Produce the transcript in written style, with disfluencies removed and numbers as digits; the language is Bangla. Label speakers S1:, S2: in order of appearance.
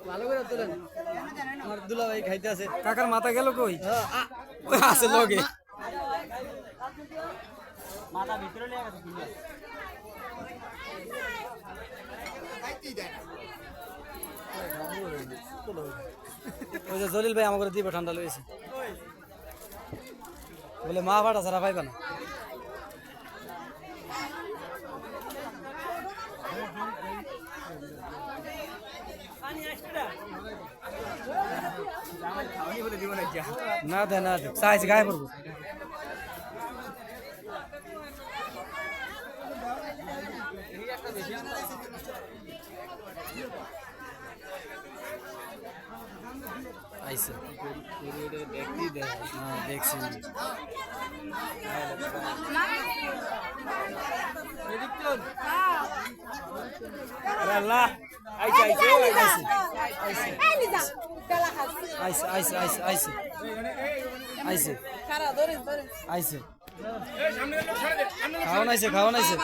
S1: ভালো করে তোলেন। আমার দুলা ভাই খাইতে আছে। কাকার মাথা গেল কই? আছে লগে। মাথা ভিতরে নিয়ে গেছে কিনা? ওই যে জলিল ভাই আমাকে দিব ঠান্ডা লইছে। বলে মা ভাড়া ছাড়া পাইবে না। না দে না দে চাইছে গায়ে পড়বো। আইসে দেখছি আল্লাহ আইসে আইসে আইসে আইসে আইসে আইসে আইসে আইসে খাওয়ান আইসে খাওয়ান আইসে